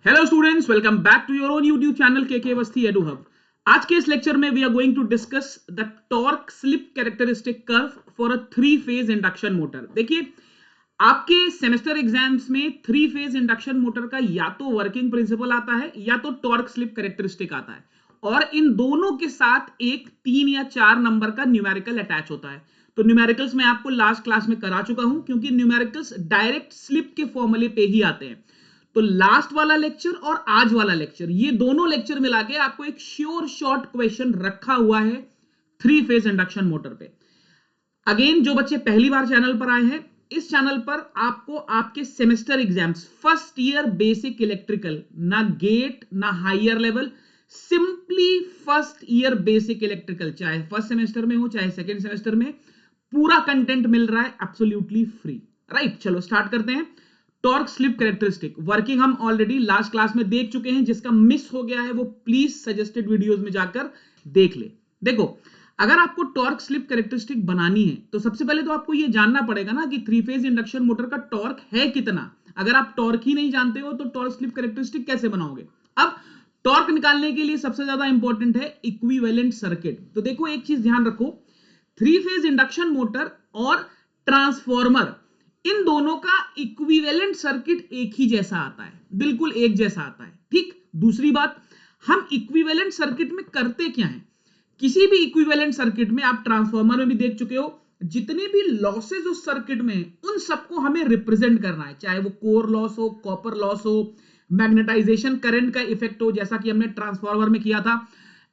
Hello students, welcome back to your own YouTube channel K Avasthi edu hub. आज के इस lecture में we are going to discuss the torque slip characteristic curve for a three phase induction motor. देखिए, आपके semester exams में 3-फेज induction motor का या तो वर्किंग प्रिंसिपल आता है या तो टॉर्क स्लिप कैरेक्टरिस्टिक आता है, और इन दोनों के साथ एक 3 या 4 नंबर का न्यूमेरिकल अटैच होता है। तो न्यूमेरिकल्स मैं आपको लास्ट क्लास में करा चुका हूं, क्योंकि न्यूमेरिकल्स डायरेक्ट स्लिप के फॉर्मूले पे ही आते हैं। तो लास्ट वाला लेक्चर और आज वाला लेक्चर, ये दोनों लेक्चर मिला के आपको एक श्योर शॉर्ट क्वेश्चन रखा हुआ है 3-फेज इंडक्शन मोटर पे। अगेन, जो बच्चे पहली बार चैनल पर आए हैं, इस चैनल पर आपको आपके semester exams first year basic electrical, ना गेट ना higher level, simply first year basic electrical, चाहे फर्स्ट सेमेस्टर में हो चाहे सेकेंड सेमेस्टर में, पूरा कंटेंट मिल रहा है एब्सोल्युटली फ्री। राइट, चलो स्टार्ट करते हैं। टॉर्क स्लिप कैरेक्टरिस्टिक वर्किंग हम ऑलरेडी लास्ट क्लास में देख चुके हैं। जिसका मिस हो गया है वो प्लीज सजेस्टेड वीडियोस में जाकर देख ले। देखो, अगर आपको टॉर्क स्लिप कैरेक्टरिस्टिक बनानी है तो सबसे पहले तो आपको यह जानना पड़ेगा ना कि 3-फेज इंडक्शन मोटर का टॉर्क है कितना। अगर आप टॉर्क ही नहीं जानते हो तो टॉर्क स्लिप कैरेक्टरिस्टिक कैसे बनाओगे। अब टॉर्क निकालने के लिए सबसे ज्यादा इंपॉर्टेंट है इक्विवेलेंट सर्किट। तो देखो, एक चीज ध्यान रखो, 3-फेज इंडक्शन मोटर और ट्रांसफॉर्मर, इन दोनों का इक्विवेलेंट सर्किट एक ही जैसा आता है, बिल्कुल एक जैसा आता है। ठीक, दूसरी बात, हम इक्विवेलेंट सर्किट में करते क्या है। किसी भी इक्विवेलेंट सर्किट में, आप ट्रांसफॉर्मर में भी देख चुके हो, जितने भी लॉसेस उस सर्किट में उन सबको हमें रिप्रेजेंट करना है, चाहे वो कोर लॉस हो, कॉपर लॉस हो, मैग्नेटाइजेशन करंट का इफेक्ट हो, जैसा कि हमने ट्रांसफॉर्मर में किया था।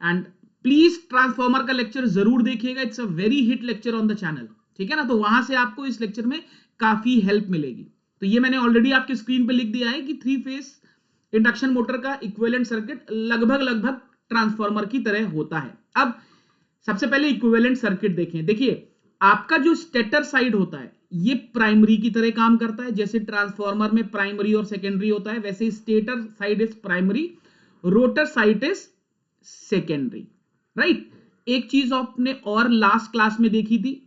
एंड प्लीज ट्रांसफॉर्मर का लेक्चर जरूर देखिएगा, it's a very hit lecture on the channel. ठीक है ना, तो वहां से आपको इस लेक्चर में काफी हेल्प मिलेगी। तो ये मैंने ऑलरेडी आपके स्क्रीन पे लिख दिया है कि 3-फेज इंडक्शन मोटर का इक्विवेलेंट सर्किट लगभग ट्रांसफॉर्मर की तरह होता है। अब सबसे पहले इक्विवेलेंट सर्किट देखें। देखिए, आपका जो स्टेटर साइड होता है ये प्राइमरी की तरह काम करता है। जैसे ट्रांसफॉर्मर में प्राइमरी और सेकेंडरी होता है, वैसे stator side is primary, rotor side is secondary. Right, एक चीज आपने और लास्ट क्लास में देखी थी,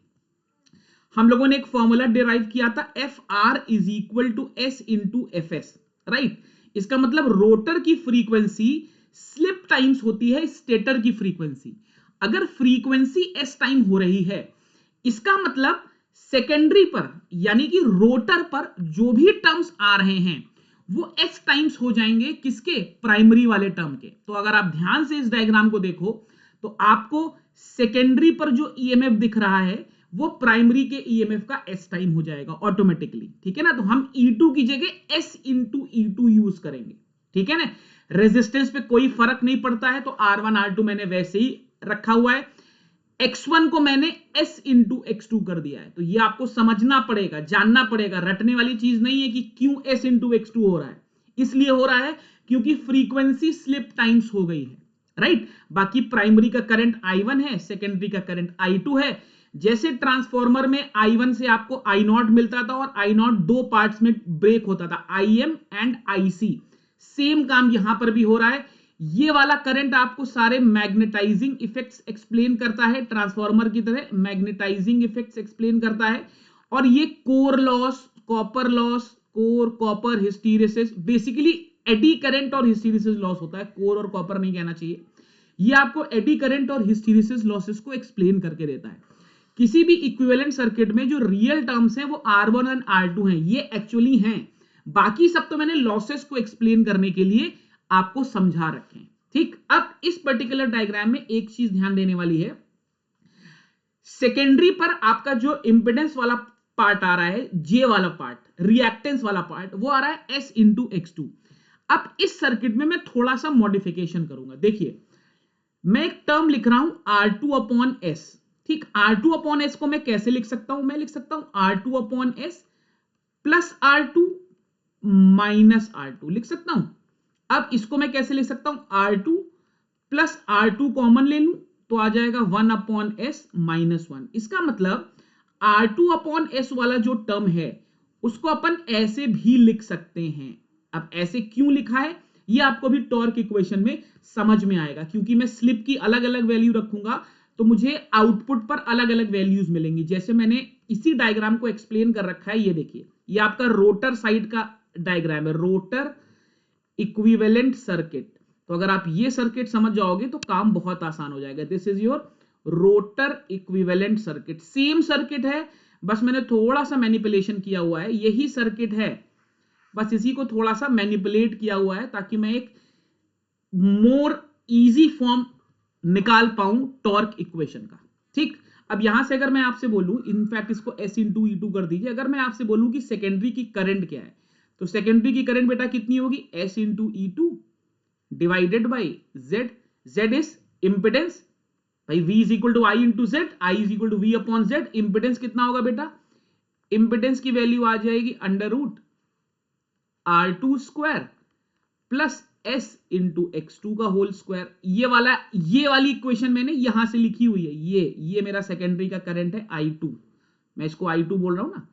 हम लोगों ने एक फॉर्मूला डिराइव किया था, F R is equal to S into F S. Right, इसका मतलब रोटर की फ्रीक्वेंसी स्लिप टाइम्स होती है स्टेटर की फ्रीक्वेंसी। अगर फ्रीक्वेंसी एस टाइम हो रही है, इसका मतलब सेकेंडरी पर यानी कि रोटर पर जो भी टर्म्स आ रहे हैं वो एस टाइम्स हो जाएंगे, किसके, प्राइमरी वाले टर्म के। तो अगर आप ध्यान से इस डायग्राम को देखो तो आपको सेकेंडरी पर जो ईएमएफ दिख रहा है वो प्राइमरी के ईएमएफ का एस टाइम हो जाएगा ऑटोमेटिकली। ठीक है ना, तो हम E2 की जगह S इंटू E2 यूज करेंगे। ठीक है ना, रेजिस्टेंस पे कोई फर्क नहीं पड़ता है, तो R1 R2 मैंने वैसे ही रखा हुआ है, X1 को मैंने S इंटू X2 कर दिया है। तो ये आपको समझना पड़ेगा, जानना पड़ेगा, रटने वाली चीज नहीं है कि क्यों S इंटू X2 हो रहा है। इसलिए हो रहा है क्योंकि फ्रीक्वेंसी स्लिप टाइम्स हो गई है। राइट, बाकी प्राइमरी का करंट I1 है, सेकेंडरी का करंट I2 है। जैसे ट्रांसफॉर्मर में I1 से आपको I0 मिलता था और I0 दो पार्ट्स में ब्रेक होता था, IM एंड IC, सेम काम यहां पर भी हो रहा है। ये वाला करंट आपको सारे मैग्नेटाइजिंग इफेक्ट्स एक्सप्लेन करता है, ट्रांसफॉर्मर की तरह मैग्नेटाइजिंग इफेक्ट्स एक्सप्लेन करता है। और ये core loss, copper loss, core copper hysteresis, basically eddy current और हिस्टीरेसिस लॉस होता है, कोर और कॉपर नहीं कहना चाहिए। ये आपको एडी करंट और हिस्टीरेसिस लॉसेस को एक्सप्लेन करके देता है। किसी भी इक्विवेलेंट सर्किट में जो रियल टर्म्स हैं वो R1 और R2 हैं, ये एक्चुअली हैं। बाकी सब तो मैंने लॉसेस को एक्सप्लेन करने के लिए आपको समझा रखे हैं। ठीक, अब इस पर्टिकुलर डायग्राम में एक चीज ध्यान देने वाली है, सेकेंडरी पर आपका जो इंपेडेंस वाला पार्ट आ रहा है, जे वाला पार्ट, रिएक्टेंस वाला पार्ट, वो आ रहा है S इंटू X2। अब इस सर्किट में मैं थोड़ा सा मॉडिफिकेशन करूंगा। देखिए, मैं एक टर्म लिख रहा हूं R2 अपॉन S। ठीक, R2 अपॉन S को मैं कैसे लिख सकता हूं, मैं लिख सकता हूं R2 upon S plus R2 minus R2 लिख सकता हूं। अब इसको मैं कैसे लिख सकता हूं, R2 प्लस R2 कॉमन ले लूं तो आ जाएगा 1 अपॉन S माइनस 1। इसका मतलब R2 अपॉन S वाला जो टर्म है उसको अपन ऐसे भी लिख सकते हैं। अब ऐसे क्यों लिखा है ये आपको भी टॉर्क इक्वेशन में समझ में आएगा, क्योंकि मैं स्लिप की अलग अलग वैल्यू रखूंगा तो मुझे आउटपुट पर अलग अलग वैल्यूज मिलेंगी। जैसे मैंने इसी डायग्राम को एक्सप्लेन कर रखा है, ये देखिए, ये आपका रोटर साइड का डायग्राम है, रोटर इक्विवेलेंट सर्किट। तो अगर आप ये सर्किट समझ जाओगे तो काम बहुत आसान हो जाएगा। This is your rotor equivalent circuit. Same circuit है, बस मैंने थोड़ा सा मैनिपुलेशन किया हुआ है, यही सर्किट है, बस इसी को थोड़ा सा मैनिपुलेट किया हुआ है ताकि मैं एक मोर इजी फॉर्म निकाल पाऊं टॉर्क इक्वेशन का। ठीक, अब यहां से अगर मैं आपसे बोलूं, इनफैक्ट इसको S इंटू ई टू कर दीजिए, अगर मैं आपसे बोलूं कि सेकेंडरी की करंट क्या है, तो सेकेंडरी की करंट बेटा कितनी होगी, S into E two divided by Z। Z is impedance, भाई V is equal to I into Z, आई is equal to V upon Z. Impedance कितना होगा बेटा, इंपिडेंस की वैल्यू आ जाएगी under root R2 square plus S into X two का whole square. ये वाली इक्वेशन मैंने यहां से लिखी हुई है, ये मेरा सेकेंडरी का करंट है I2, मैं इसको I2 बोल रहा हूं ना।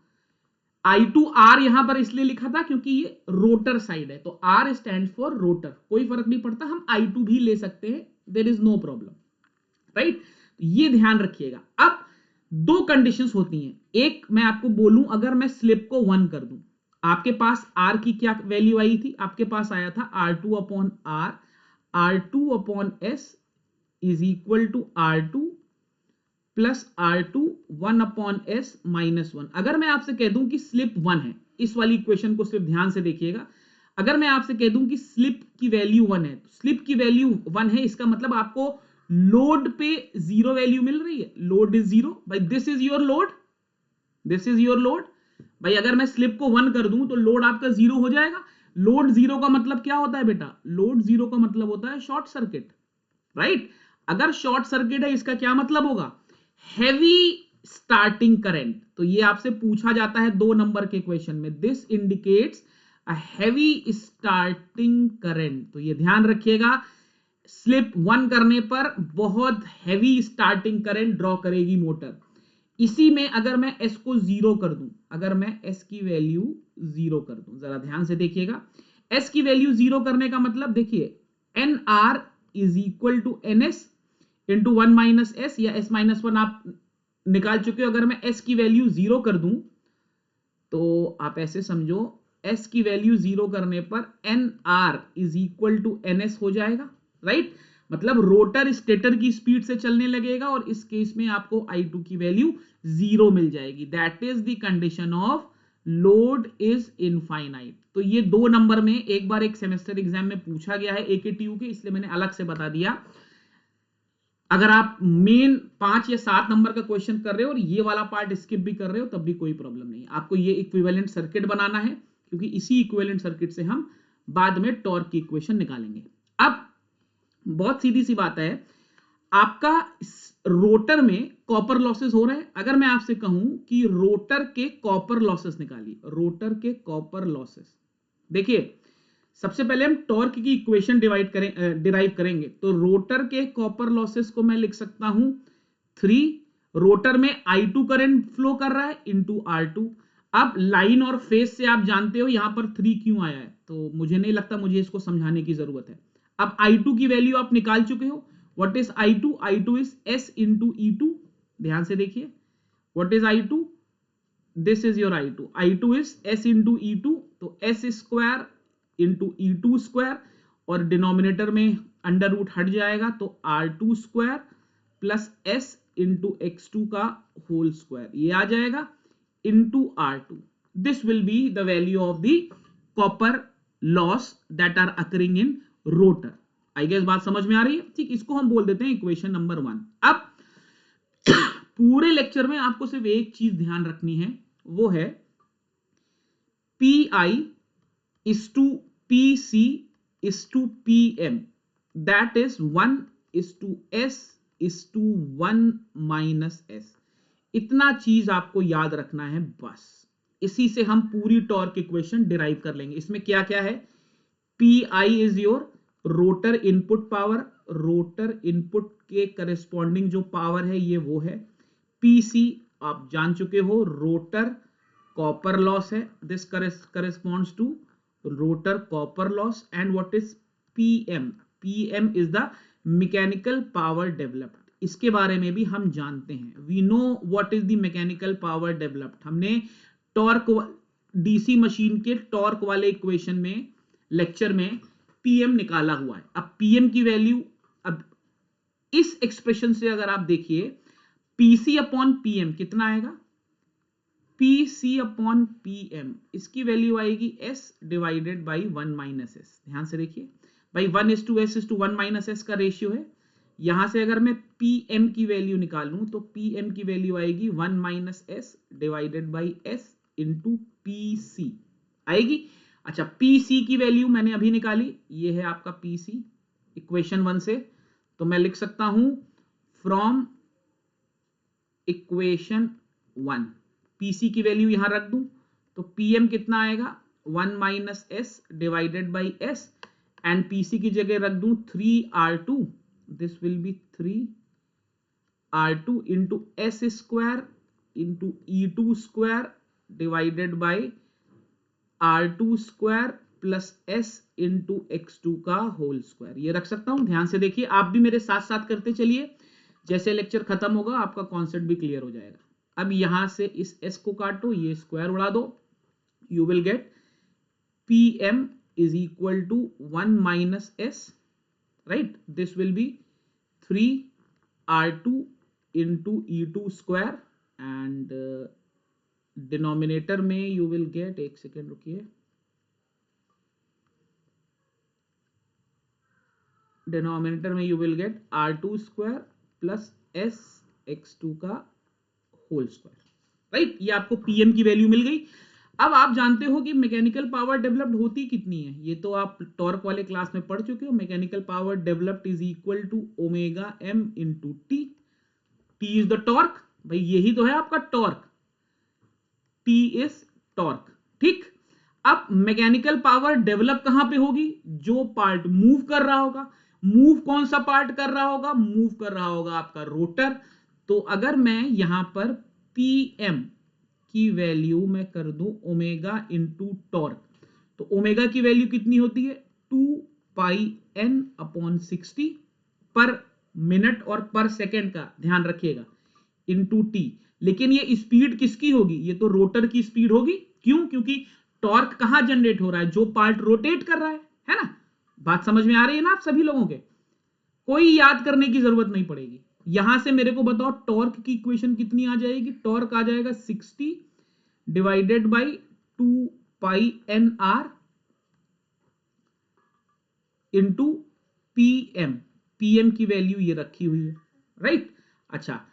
I2 R यहां पर इसलिए लिखा था क्योंकि ये रोटर साइड है, तो R स्टैंड फॉर रोटर, कोई फर्क नहीं पड़ता, हम I2 भी ले सकते हैं, there is no problem, right. ये ध्यान रखिएगा। अब दो कंडीशंस होती हैं, एक मैं आपको बोलूं, अगर मैं स्लिप को 1 कर दूं, आपके पास R की क्या वैल्यू आई थी, आपके पास आया था R2 upon R, R2 upon S is equal to R2 plus R2 1 upon S minus 1। अगर मैं आपसे कह दूं कि स्लिप 1 है, इस वाली इक्वेशन को सिर्फ ध्यान से देखिएगा, अगर मैं आपसे कह दूं कि स्लिप की वैल्यू 1 है, स्लिप की वैल्यू 1 है, इसका मतलब आपको लोड पे जीरो वैल्यू मिल रही है, लोड इज जीरो, भाई this is your load, this is your load. भाई अगर मैं स्लिप को 1 कर दूं तो लोड आपका जीरो हो जाएगा। लोड जीरो का मतलब क्या होता है बेटा, लोड जीरो का मतलब होता है शॉर्ट सर्किट, राइट। अगर शॉर्ट सर्किट है इसका क्या मतलब होगा, हैवी स्टार्टिंग करंट। तो ये आपसे पूछा जाता है 2 नंबर के क्वेश्चन में, this indicates a heavy starting current. तो ये ध्यान रखिएगा, स्लिप 1 करने पर बहुत हैवी स्टार्टिंग करंट ड्रॉ करेगी मोटर। इसी में अगर मैं S को 0 कर दूं, अगर मैं S की वैल्यू 0 कर दूं, जरा ध्यान से देखिएगा, S की वैल्यू 0 करने का मतलब देखिए, NR is equal to NS into 1 minus S, या S माइनस 1 आप निकाल चुके हो। अगर मैं S की वैल्यू 0 कर दूं तो आप ऐसे समझो, S की वैल्यू 0 करने पर NR is equal to NS हो जाएगा, राइट। मतलब रोटर स्टेटर की स्पीड से चलने लगेगा और इस केस में आपको I2 की वैल्यू 0 मिल जाएगी। That is the condition of load is infinite. तो ये 2 नंबर में एक बार एक सेमेस्टर एग्जाम में पूछा गया है AKTU के, इसलिए मैंने अलग से बता दिया। अगर आप मेन 5 या 7 नंबर का क्वेश्चन कर रहे हो और ये वाला पार्ट स्किप भी कर रहे हो तब भी कोई प्रॉब्लम नहीं, आपको ये इक्विवेलेंट सर्किट बनाना है, क्योंकि इसी इक्विवेलेंट सर्किट से हम बाद में टॉर्क की इक्वेशन निकालेंगे। अब बहुत सीधी सी बात है, आपका रोटर में कॉपर लॉसेस हो रहे हैं। अगर मैं आपसे कहूं कि रोटर के कॉपर लॉसेस निकालिए, रोटर के कॉपर लॉसेस, देखिए सबसे पहले हम टॉर्क की इक्वेशन डिराइव करेंगे। तो रोटर के कॉपर लॉसेस को मैं लिख सकता हूं 3, रोटर में I2 करंट फ्लो कर रहा है इंटू R2। अब लाइन और फेस से आप जानते हो यहां पर 3 क्यों आया है, तो मुझे नहीं लगता मुझे इसको समझाने की जरूरत है। अब I2 की वैल्यू आप निकाल चुके हो, what is I2, I2 is S into E2। ध्यान से देखिए, what is I2, this is your I2, I2 is S into E2, तो S square into E2 square, और डिनोमिनेटर में अंडर रूट हट जाएगा, तो R2 square plus S into x2 का होल स्क्वायर, ये आ जाएगा into R2। This will be the value of the copper loss that are occurring in rotor. I guess बात समझ में आ रही है, ठीक। इसको हम बोल देते हैं इक्वेशन नंबर 1। अब पूरे लेक्चर में आपको सिर्फ एक चीज ध्यान रखनी है, वो है PI is to PC is to PM, that is 1 is to S is to 1 minus S। इतना चीज आपको याद रखना है, बस इसी से हम पूरी टॉर्क इक्वेशन डिराइव कर लेंगे। इसमें क्या क्या है, PI is your rotor input power, rotor input के करस्पॉन्डिंग जो पावर है ये वो है। PC आप जान चुके हो, रोटर कॉपर लॉस है, this corresponds to rotor copper loss. And what is PM, PM is the mechanical power developed, इसके बारे में भी हम जानते हैं। We know what is the mechanical power developed. हमने टॉर्क, DC मशीन के टॉर्क वाले इक्वेशन में, लेक्चर में पीएम निकाला हुआ है। अब पीएम की वैल्यू, अब इस एक्सप्रेशन से अगर आप देखिए पीसी अपॉन पीएम कितना आएगा, पीसी अपॉन पीएम, इसकी वैल्यू आएगी S divided by 1 minus S. ध्यान से देखिए भाई 1:s:1 माइनस एस का रेशियो है। यहां से अगर मैं पीएम की वैल्यू निकालूं तो पीएम की वैल्यू आएगी 1 minus S divided by S into PC आएगी। अच्छा, पीसी की वैल्यू मैंने अभी निकाली, ये है आपका पीसी इक्वेशन 1 से, तो मैं लिख सकता हूं फ्रॉम इक्वेशन 1 पीसी की वैल्यू यहां रख दूं तो पीएम कितना आएगा 1 minus S divided by S, and PC की जगह रख दूं 3r2, this will B 3r2 into S square into E2 square divided by R2 square plus S into x2 का होल स्क्वायर, ये रख सकता हूं। ध्यान से देखिए, आप भी मेरे साथ साथ करते चलिए, जैसे लेक्चर खत्म होगा आपका कॉन्सेप्ट भी क्लियर हो जाएगा। अब यहां से इस s को काटो, ये स्क्वायर उड़ा दो, you will get pm is equal to 1 minus s, right? This will be 3r2 into E2 square, and denominator में यू विल गेट, एक सेकेंड रुकिए, डिनोमिनेटर में you will get r2 square plus S x2 का whole square, right? ये आपको PM की value मिल गई। अब आप जानते हो कि मैकेनिकल पावर डेवलप्ड होती कितनी है, ये तो आप टॉर्क वाले क्लास में पढ़ चुके हो। Mechanical power developed is equal to omega M into T. T is the torque, भाई यही तो है आपका टॉर्क, टी इज टॉर्क, ठीक। अब मैकेनिकल पावर डेवलप कहां पे होगी, जो पार्ट मूव कर रहा होगा। मूव कौन सा पार्ट कर रहा होगा, मूव कर रहा होगा आपका रोटर। तो अगर मैं यहां पर पीएम की वैल्यू मैं कर दूं ओमेगा इंटू टॉर्क, तो ओमेगा की वैल्यू कितनी होती है 2πn/60 पर मिनट और पर सेकेंड का ध्यान रखिएगा, इंटू टी। लेकिन ये स्पीड किसकी होगी, ये तो रोटर की स्पीड होगी। क्यों? क्योंकि टॉर्क कहां जनरेट हो रहा है, जो पार्ट रोटेट कर रहा है ना। बात समझ में आ रही है ना आप सभी लोगों के, कोई याद करने की जरूरत नहीं पड़ेगी। यहां से मेरे को बताओ टॉर्क की इक्वेशन कितनी आ जाएगी, टॉर्क आ जाएगा 60 divided by 2πnr into PM. PM की वैल्यू ये रखी हुई है, राइट? अच्छा,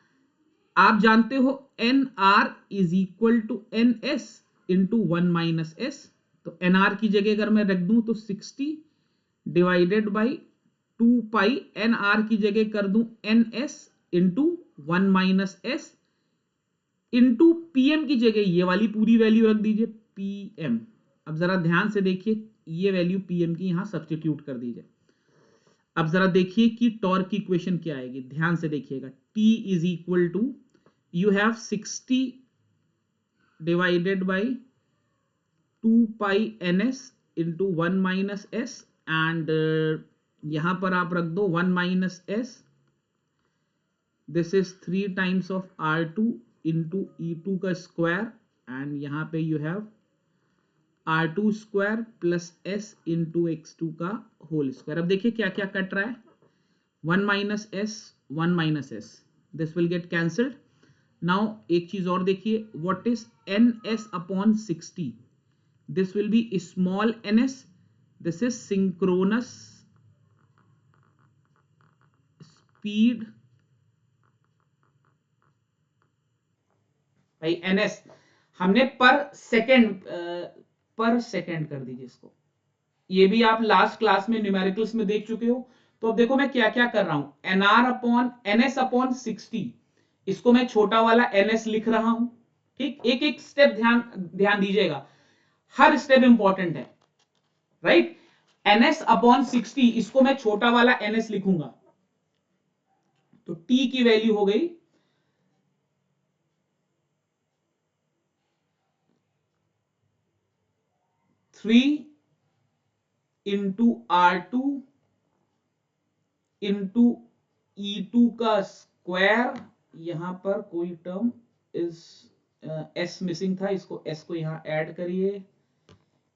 आप जानते हो N R is equal to N S into 1 minus S, तो एन आर की जगह अगर मैं रख दूं तो 60 divided by 2 pi, N R की जगह कर दूं N S into 1 minus S into PM की जगह ये वाली पूरी वैल्यू रख दीजिए पीएम। अब जरा ध्यान से देखिए, ये वैल्यू पीएम की यहां सब्स्टिट्यूट कर दीजिए। अब जरा देखिए कि टॉर्क की इक्वेशन क्या आएगी, ध्यान से देखिएगा। T is equal to, you have 60 divided by 2πns into 1 minus S, and यहां पर आप रख दो 1 minus S, this is 3 times of R2 into E2 का स्क्वायर, एंड यहां पे you have R2 square plus S into x2 का whole square. अब देखिए क्या क्या कट रहा है, 1 minus S, 1 minus S, this will get cancelled. Now एक चीज और देखिए, what is N S upon 60, this will be small N S, this is synchronous speed. भाई एन एस हमने पर सेकेंड कर दीजिए इसको, ये भी आप लास्ट क्लास में न्यूमेरिकल्स में देख चुके हो। तो अब देखो मैं क्या क्या कर रहा हूं, एनएस अपॉन 60, इसको मैं छोटा वाला एनएस लिख रहा हूं, ठीक। एक एक स्टेप ध्यान ध्यान दीजिएगा, हर स्टेप इंपॉर्टेंट है, राइट? एनएस अपॉन 60, इसको मैं छोटा वाला एनएस लिखूंगा, तो टी की वैल्यू हो गई 3 इंटू R2 इंटू E2 का स्क्वायर, यहां पर कोई टर्म इस एस मिसिंग था, इसको एस को यहां ऐड करिए,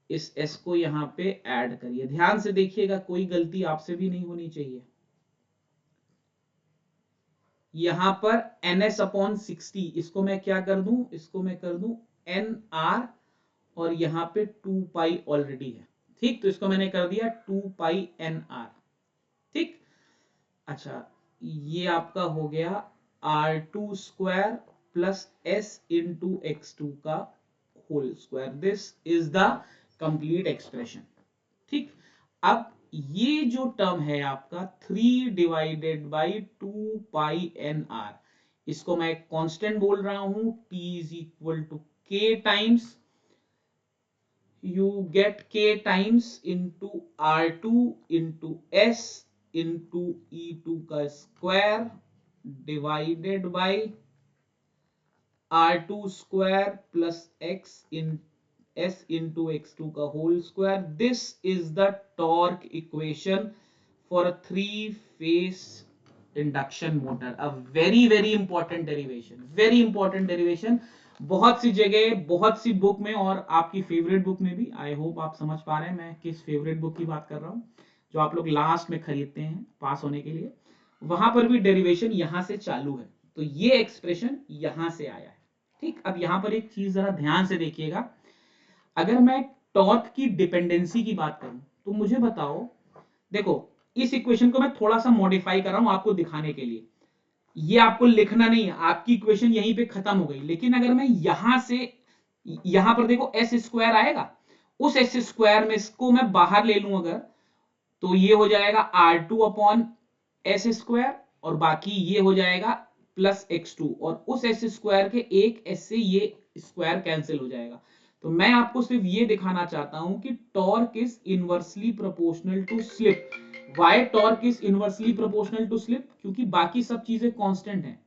इस s को यहां पे ऐड करिए, ध्यान से देखिएगा, कोई गलती आपसे भी नहीं होनी चाहिए। यहां पर ns अपॉन 60, इसको मैं क्या कर दूं, इसको मैं कर दूं nr, और यहां पे 2 पाई ऑलरेडी है, ठीक, तो इसको मैंने कर दिया 2 पाई nr, ठीक। अच्छा, ये आपका हो गया r2 square plus s into x2 का whole square, this is the complete expression, ठीक। अब ये जो टर्म है आपका 3 divided by 2 pi N R, इसको मैं कांस्टेंट बोल रहा हूं, t is equal to k times, you get k times into r2 into s into e2 का square divided by r2 square plus x in s into x2 का whole square, this is the torque equation for a 3-phase induction motor. A very very important derivation, very important derivation, बहुत सी जगह, बहुत सी book में, और आपकी favourite book में भी। आई होप आप समझ पा रहे हैं मैं किस फेवरेट बुक की बात कर रहा हूं, जो आप लोग लास्ट में खरीदते हैं पास होने के लिए, वहां पर भी डेरिवेशन यहां से चालू है, तो ये एक्सप्रेशन यहां से आया है, ठीक। अब यहां पर एक चीज जरा ध्यान से देखिएगा, अगर मैं टॉर्क की डिपेंडेंसी की बात करूं तो मुझे बताओ, देखो इस इक्वेशन को मैं थोड़ा सा मॉडिफाई कर रहा हूं आपको दिखाने के लिए, ये आपको लिखना नहीं है, आपकी इक्वेशन यहीं पे खत्म हो गई, लेकिन अगर मैं यहां से, यहां पर देखो एस स्क्वायर आएगा, उस एस स्क्वायर में इसको मैं बाहर ले लूं अगर, तो ये हो जाएगा R2 अपॉन एस स्क्वायर, और बाकी ये हो जाएगा प्लस x2, और उस एस स्क्वायर के एक एस से ये स्क्वायर कैंसिल हो जाएगा। तो मैं आपको सिर्फ ये दिखाना चाहता हूं कि torque is inversely proportional to slip. Why torque is inversely proportional to slip? क्योंकि बाकी सब चीजें कांस्टेंट हैं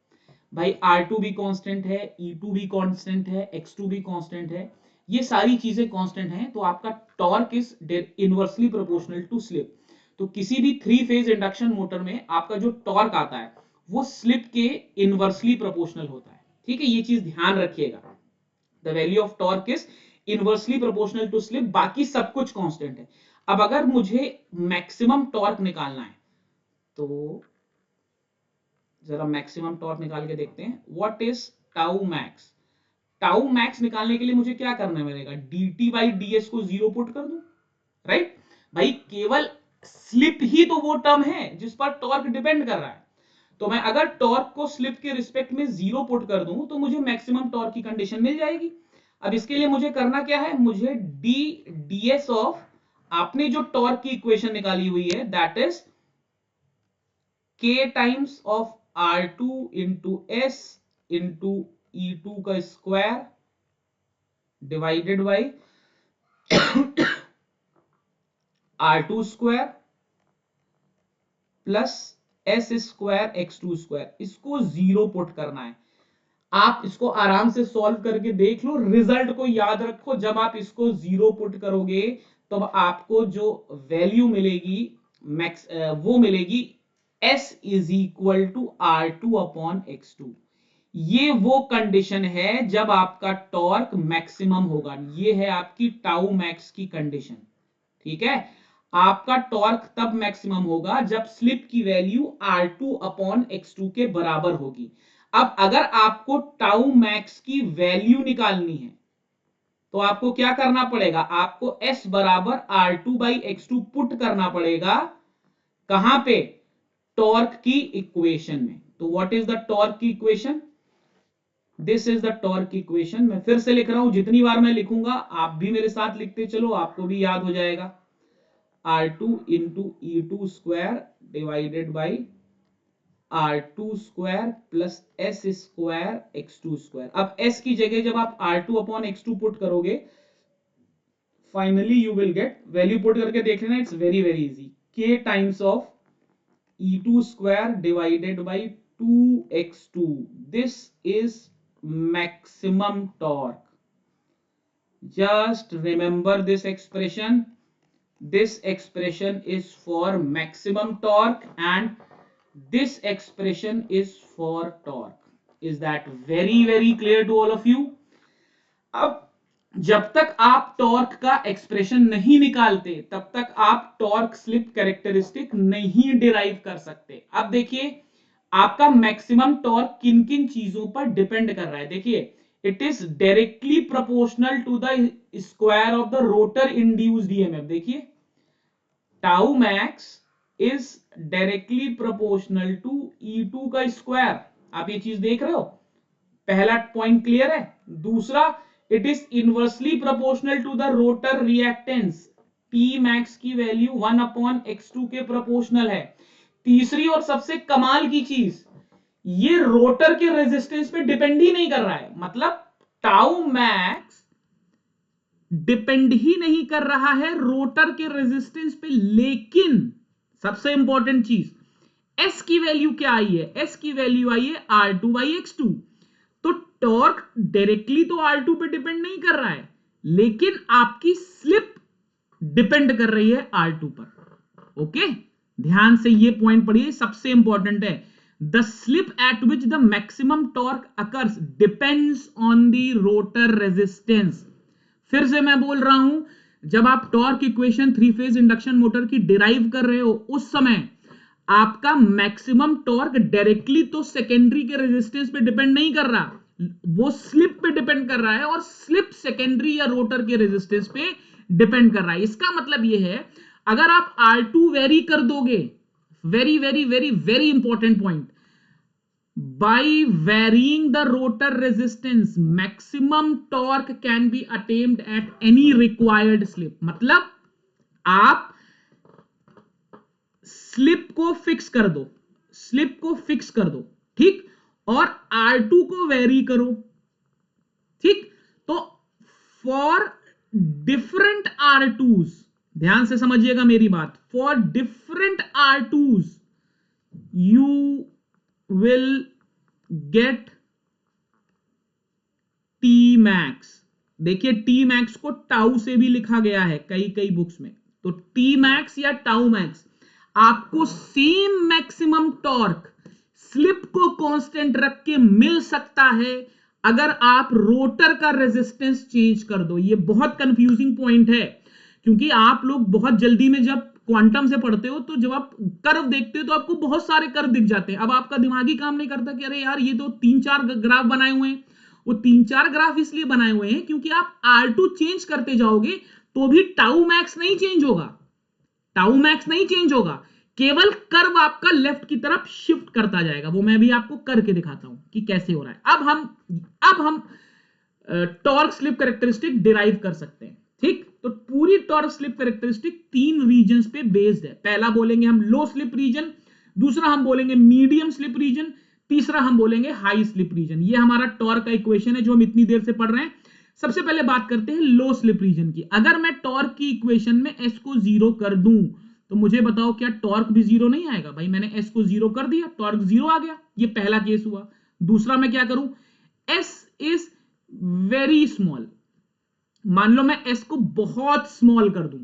भाई, R2 भी कांस्टेंट है, E2 भी कांस्टेंट है, x2 भी कांस्टेंट है, ये सारी चीजें कांस्टेंट हैं, तो आपका torque is inversely proportional to slip. तो किसी भी 3-phase इंडक्शन मोटर में आपका जो टॉर्क आता है वो स्लिप के इनवर्सली प्रोपोर्शनल होता है, ठीक है, ये चीज ध्यान रखिएगा। The value of torque is inversely proportional to slip, बाकी सब कुछ कांस्टेंट है। अब अगर मुझे मैक्सिमम टॉर्क निकालना है तो जरा मैक्सिमम टॉर्क निकाल के देखते हैं, what is tau max. Tau max निकालने के लिए मुझे क्या करना पड़ेगा, dt बाई ds को 0 पुट कर दूं, राइट भाई, केवल स्लिप ही तो वो टर्म है जिस पर टॉर्क डिपेंड कर रहा है, तो मैं अगर टॉर्क को स्लिप के रिस्पेक्ट में 0 पुट कर दूं तो मुझे मैक्सिमम टॉर्क की कंडीशन मिल जाएगी। अब इसके लिए मुझे करना क्या है, मुझे ds ऑफ, आपने जो टॉर्क की इक्वेशन निकाली हुई है that is k times of R2 into S into E2 का square divided by R2 square plus S square x2 square, इसको 0 पुट करना है। आप इसको आराम से सॉल्व करके देख लो, रिजल्ट को याद रखो, जब आप इसको 0 पुट करोगे तो आपको जो वैल्यू मिलेगी मैक्स, वो मिलेगी s is equal to R2 upon x2। ये वो कंडीशन है जब आपका टॉर्क मैक्सिमम होगा, ये है आपकी टाउ मैक्स की कंडीशन, ठीक है। आपका टॉर्क तब मैक्सिमम होगा जब स्लिप की वैल्यू R2 अपॉन x2 के बराबर होगी। अब अगर आपको टाउ मैक्स की वैल्यू निकालनी है तो आपको क्या करना पड़ेगा, आपको s बराबर R2 बाई x2 पुट करना पड़ेगा, कहां पे, टॉर्क की इक्वेशन में। तो व्हाट इज द टॉर्क की equation, this is the torque equation. मैं फिर से लिख रहा हूं, जितनी बार मैं लिखूंगा आप भी मेरे साथ लिखते चलो, आपको भी याद हो जाएगा। R2 into E2 square divided by R2 square plus S square x2 square. अब S की जगह जब आप R2 अपॉन x2 पुट करोगे, finally you will get, value put करके देख लेना, it's very very easy, k times of E2 square divided by 2x2. This is maximum torque. Just remember this expression. This expression is for maximum torque and this expression is for torque. Is that very very clear to all of you? अब जब तक आप torque का expression नहीं निकालते तब तक आप टॉर्क स्लिप कैरेक्टरिस्टिक नहीं डिराइव कर सकते। अब देखिए आपका मैक्सिमम टॉर्क किन किन चीजों पर डिपेंड कर रहा है। देखिए it is directly proportional to the square of the rotor induced EMF. देखिए tau max is directly proportional to E2 का स्क्वायर। आप ये चीज देख रहे हो, पहला पॉइंट क्लियर है। दूसरा, it is inversely proportional to the rotor reactance, P max की वैल्यू 1/x2 के प्रोपोर्शनल है। तीसरी और सबसे कमाल की चीज, ये रोटर के रेजिस्टेंस पे डिपेंड ही नहीं कर रहा है। मतलब टाउ मैक्स डिपेंड ही नहीं कर रहा है रोटर के रेजिस्टेंस पे। लेकिन सबसे इंपॉर्टेंट चीज, एस की वैल्यू क्या आई है? एस की वैल्यू आई है R2/x2। तो टॉर्क डायरेक्टली तो R2 पे डिपेंड नहीं कर रहा है, लेकिन आपकी स्लिप डिपेंड कर रही है R2 पर। ओके, ध्यान से ये पॉइंट पढ़िए, सबसे इंपॉर्टेंट है। The slip eight which the maximum torque occurs depends on the rotor resistance. फिर से मैं बोल रहा हूं, जब आप torque equation 3 phase induction motor की डिराइव कर रहे हो, उस समय आपका मैक्सिमम टॉर्क डायरेक्टली तो सेकेंडरी के रेजिस्टेंस पे डिपेंड नहीं कर रहा, वो स्लिप पे डिपेंड कर रहा है, और स्लिप सेकेंडरी या रोटर के रेजिस्टेंस पे डिपेंड कर रहा है। इसका मतलब ये है, अगर आप R2 वेरी कर दोगे, very very very very important point, by varying the rotor resistance maximum torque can be attained at any required slip। मतलब आप स्लिप को फिक्स कर दो, स्लिप को फिक्स कर दो, ठीक, और R2 को वेरी करो, ठीक। तो फॉर डिफरेंट R2s, ध्यान से समझिएगा मेरी बात, for different R2s you will get T max. देखिए T मैक्स को टाउ से भी लिखा गया है कई कई बुक्स में। तो T मैक्स या टाउ मैक्स, आपको सेम मैक्सिमम टॉर्क स्लिप को कांस्टेंट रख के मिल सकता है अगर आप रोटर का रेजिस्टेंस चेंज कर दो। ये बहुत कंफ्यूजिंग पॉइंट है, क्योंकि आप लोग बहुत जल्दी में जब क्वांटम से पढ़ते हो, तो जब आप कर्व देखते हो तो आपको बहुत सारे कर्व दिख जाते हैं। अब आपका दिमाग ही काम नहीं करता कि अरे यार ये तो 3-4 ग्राफ बनाए हुए हैं। वो 3-4 ग्राफ इसलिए बनाए हुए हैं क्योंकि आप R2 चेंज करते जाओगे तो भी टाउ मैक्स नहीं चेंज होगा, टाउ मैक्स नहीं चेंज होगा, केवल कर्व आपका लेफ्ट की तरफ शिफ्ट करता जाएगा। वो मैं भी आपको करके दिखाता हूं कि कैसे हो रहा है। अब हम टॉर्क स्लिप कैरेक्टरिस्टिक डिराइव कर सकते हैं, ठीक। तो पूरी टॉर्क स्लिप कैरेक्टरिस्टिक 3 रीजन्स पे बेस्ड है। पहला बोलेंगे हम लो स्लिप रीजन, दूसरा हम बोलेंगे मीडियम स्लिप रीजन, तीसरा हम बोलेंगे हाई स्लिप रीजन। ये हमारा टॉर्क का इक्वेशन है जो हम इतनी देर से पढ़ रहे हैं। सबसे पहले बात करते हैं लो स्लिप रीजन की। अगर मैं टॉर्क की इक्वेशन में एस को 0 कर दूं, तो मुझे बताओ क्या टॉर्क भी 0 नहीं आएगा? भाई मैंने एस को 0 कर दिया, टॉर्क 0 आ गया। ये पहला केस हुआ। दूसरा मैं क्या करूं, एस इज वेरी स्मॉल, मान लो मैं एस को बहुत स्मॉल कर दूं,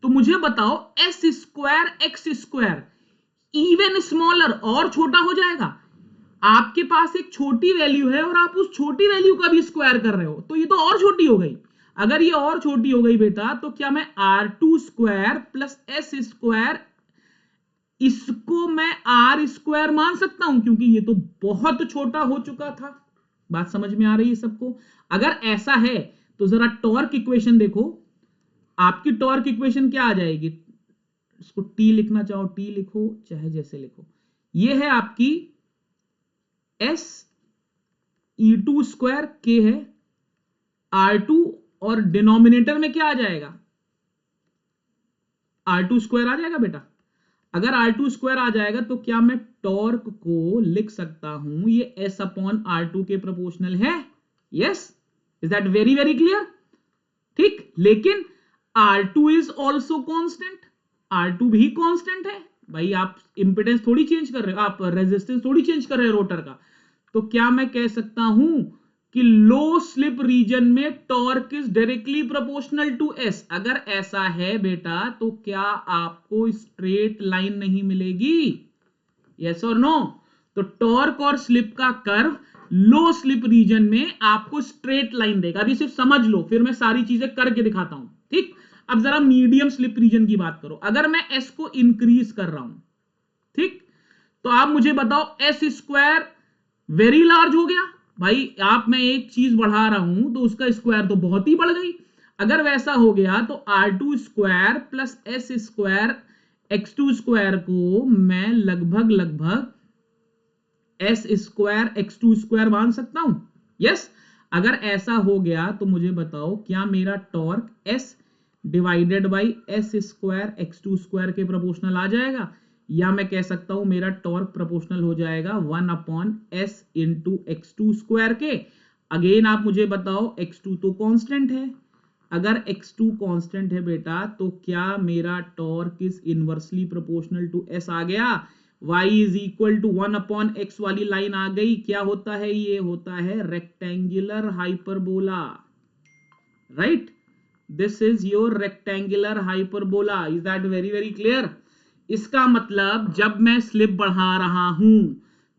तो मुझे बताओ S square x square even smaller और छोटा हो जाएगा। आपके पास एक छोटी वैल्यू है और आप उस छोटी वैल्यू का भी स्क्वायर कर रहे हो, तो ये तो और छोटी हो गई। अगर ये और छोटी हो गई बेटा, तो क्या मैं R2 square plus S square, इसको मैं R स्क्वायर मान सकता हूं? क्योंकि ये तो बहुत छोटा हो चुका था। बात समझ में आ रही है सबको? अगर ऐसा है तो जरा टॉर्क इक्वेशन देखो। आपकी टॉर्क इक्वेशन क्या आ जाएगी? इसको T लिखना चाहो T लिखो, चाहे जैसे लिखो। ये है आपकी S E2 स्क्वायर, K है R2, और डिनोमिनेटर में क्या आ जाएगा? R2 स्क्वायर आ जाएगा बेटा। अगर R2 स्क्वायर आ जाएगा तो क्या मैं टॉर्क को लिख सकता हूं ये S अपॉन R2 के प्रोपोर्शनल है? Yes, is that very very clear? ठीक, लेकिन R2 is also constant, R2 भी कॉन्स्टेंट है। भाई आप इंपेडेंस थोड़ी चेंज कर रहे हो, आप रेजिस्टेंस थोड़ी चेंज कर रहे हो रोटर का। तो क्या मैं कह सकता हूं कि लो स्लिप रीजन में torque is directly proportional to S? अगर ऐसा है बेटा, तो क्या आपको स्ट्रेट लाइन नहीं मिलेगी? यस और नो? तो टॉर्क और स्लिप का कर्व लो स्लिप रीजन में आपको स्ट्रेट लाइन देगा। अभी सिर्फ समझ लो, फिर मैं सारी चीजें करके दिखाता हूं, ठीक। अब जरा मीडियम स्लिप रीजन की बात करो। अगर मैं एस को इंक्रीज कर रहा हूं, ठीक, तो आप मुझे बताओ एस स्क्वायर वेरी लार्ज हो गया भाई। आप मैं एक चीज बढ़ा रहा हूं तो उसका स्क्वायर तो बहुत ही बढ़ गई। अगर वैसा हो गया तो R2 square plus S square x2 square को मैं लगभग लगभग एस स्क्वायर x2 स्क्वायर मान सकता हूं। यस, अगर ऐसा हो गया तो मुझे बताओ क्या मेरा torque s divided by S square x2 square के प्रोपोर्शनल आ जाएगा, या मैं कह सकता हूं मेरा टॉर्क प्रोपोर्शनल हो जाएगा 1 upon S into x2 square के। अगेन आप मुझे बताओ x2 तो कांस्टेंट है, अगर x2 कांस्टेंट है बेटा तो क्या मेरा torque is inversely proportional to s आ गया। y is equal to 1 upon x वाली लाइन आ गई। क्या होता है, ये होता है rectangular hyperbola, right. This is your rectangular hyperbola. Is that very very clear. इसका मतलब जब मैं स्लिप बढ़ा रहा हूं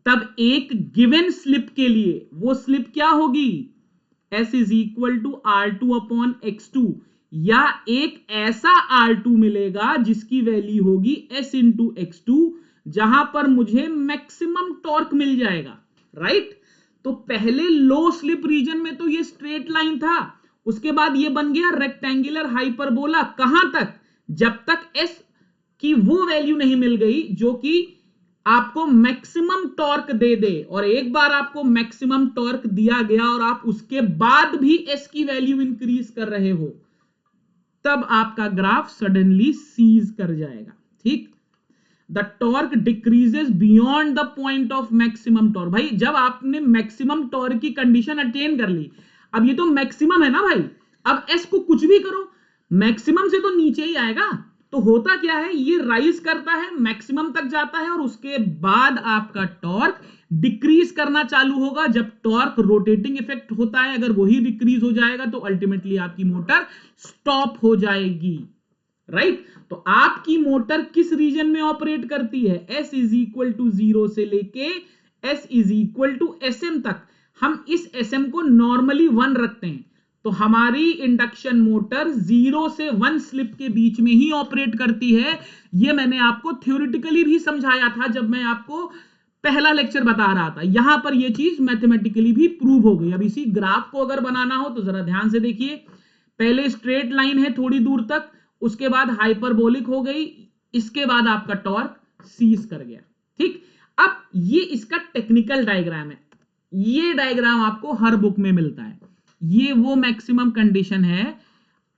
तब एक गिवन स्लिप के लिए वो स्लिप क्या होगी, s is equal to R2 upon x2, या एक ऐसा R2 मिलेगा जिसकी वैल्यू होगी s इंटू x2, जहां पर मुझे मैक्सिमम टॉर्क मिल जाएगा, राइट। तो पहले लो स्लिप रीजन में तो ये स्ट्रेट लाइन था, उसके बाद ये बन गया रेक्टेंगुलर हाइपरबोला। कहां तक, जब तक s की वो वैल्यू नहीं मिल गई जो कि आपको मैक्सिमम टॉर्क दे दे। और एक बार आपको मैक्सिमम टॉर्क दिया गया और आप उसके बाद भी एस की वैल्यू इंक्रीज कर रहे हो, तब आपका ग्राफ सडनली सीज कर जाएगा, ठीक। The torque decreases beyond the point of maximum torque. भाई जब आपने मैक्सिमम टॉर्क की कंडीशन अटेन कर ली, अब ये तो मैक्सिमम है ना भाई, अब एस को कुछ भी करो मैक्सिमम से तो नीचे ही आएगा। तो होता क्या है, ये राइज करता है, मैक्सिमम तक जाता है और उसके बाद आपका टॉर्क डिक्रीज करना चालू होगा। जब टॉर्क रोटेटिंग इफेक्ट होता है, अगर वही डिक्रीज हो जाएगा तो अल्टीमेटली आपकी मोटर स्टॉप हो जाएगी, राइट। तो आपकी मोटर किस रीजन में ऑपरेट करती है, s इज इक्वल टू 0 से लेके s is equal to sm तक। हम इस sm को नॉर्मली 1 रखते हैं, तो हमारी इंडक्शन मोटर 0 से 1 स्लिप के बीच में ही ऑपरेट करती है। यह मैंने आपको थ्योरेटिकली भी समझाया था जब मैं आपको पहला लेक्चर बता रहा था। यहां पर यह चीज मैथमेटिकली भी प्रूव हो गई। अब इसी ग्राफ को अगर बनाना हो तो जरा ध्यान से देखिए, पहले स्ट्रेट लाइन है थोड़ी दूर तक, उसके बाद हाइपरबोलिक हो गई, इसके बाद आपका टॉर्क सीज कर गया, ठीक। अब ये इसका टेक्निकल डायग्राम है, ये डायग्राम आपको हर बुक में मिलता है। ये वो मैक्सिमम कंडीशन है,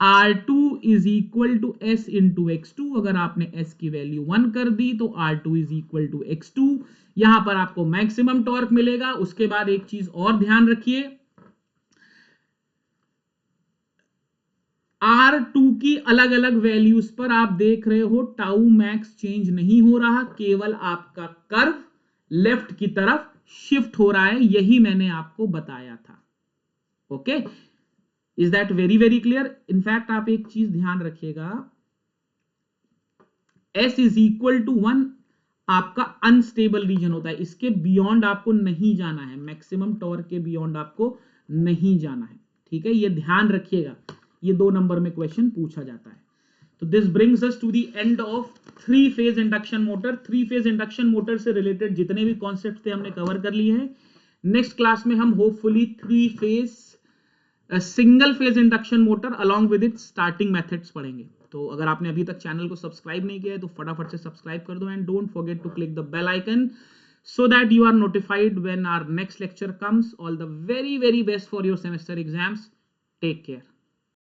R2 is equal to S into x2। अगर आपने s की वैल्यू 1 कर दी तो R2 is equal to x2, यहां पर आपको मैक्सिमम टॉर्क मिलेगा। उसके बाद एक चीज और ध्यान रखिए, R2 की अलग अलग वैल्यूज पर आप देख रहे हो टाउ मैक्स चेंज नहीं हो रहा, केवल आपका कर्व लेफ्ट की तरफ शिफ्ट हो रहा है। यही मैंने आपको बताया था, okay. Is that very very clear. In fact आप एक चीज ध्यान रखिएगा, s इज इक्वल टू 1 आपका अनस्टेबल रीजन होता है, इसके बियॉन्ड आपको नहीं जाना है, मैक्सिमम टॉर्क के बियॉन्ड आपको नहीं जाना है, ठीक है। ये ध्यान रखिएगा, ये 2 नंबर में क्वेश्चन पूछा जाता है। तो this brings us to the end of 3 phase induction motor. 3 phase induction motor से रिलेटेड जितने भी कॉन्सेप्ट थे हमने कवर कर लिए हैं। नेक्स्ट क्लास में हम hopefully 3 phase single phase induction motor along with its starting methods पढ़ेंगे। तो अगर आपने अभी तक चैनल को सब्सक्राइब नहीं किया है तो फटाफट से सब्सक्राइब कर दो, and don't forget to click the bell icon so that you are notified when our next lecture comes. All the very very best for your semester exams. Take care.